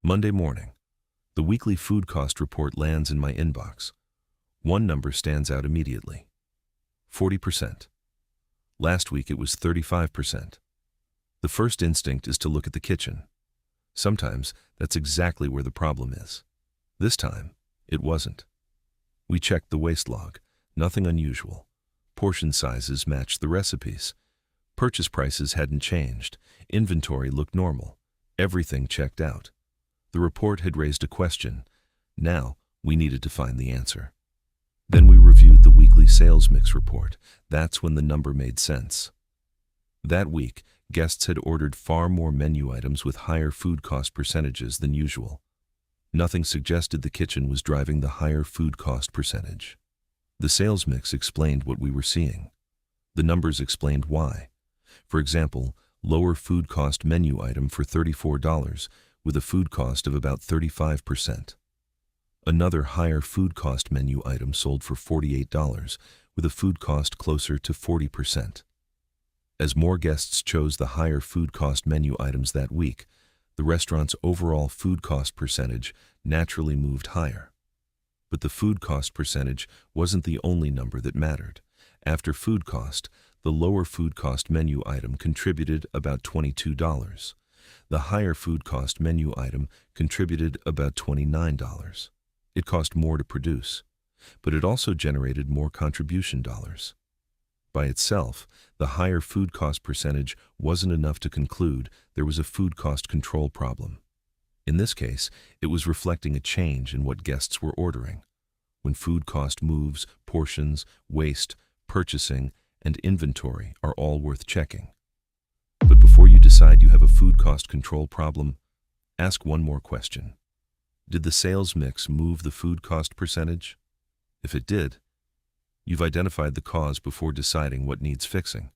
Monday morning, the weekly food cost report lands in my inbox. One number stands out immediately: 40%. Last week it was 35%. The first instinct is to look at the kitchen. Sometimes that's exactly where the problem is. This time, it wasn't. We checked the waste log. Nothing unusual. Portion sizes matched the recipes. Purchase prices hadn't changed. Inventory looked normal. Everything checked out. The report had raised a question. Now, we needed to find the answer. Then we reviewed the weekly sales mix report. That's when the number made sense. That week, guests had ordered far more menu items with higher food cost percentages than usual. Nothing suggested the kitchen was driving the higher food cost percentage. The sales mix explained what we were seeing. The numbers explained why. For example, lower food cost menu item for $34 with a food cost of about 35%. Another higher food cost menu item sold for $48 with a food cost closer to 40%. As more guests chose the higher food cost menu items that week, the restaurant's overall food cost percentage naturally moved higher. But the food cost percentage wasn't the only number that mattered. After food cost, the lower food cost menu item contributed about $22. The higher food cost menu item contributed about $29. It cost more to produce, but it also generated more contribution dollars. By itself, the higher food cost percentage wasn't enough to conclude there was a food cost control problem. In this case, it was reflecting a change in what guests were ordering. When food cost moves, portions, waste, purchasing, and inventory are all worth checking. But before you decide you have a food cost control problem, ask one more question. Did the sales mix move the food cost percentage? If it did, you've identified the cause before deciding what needs fixing.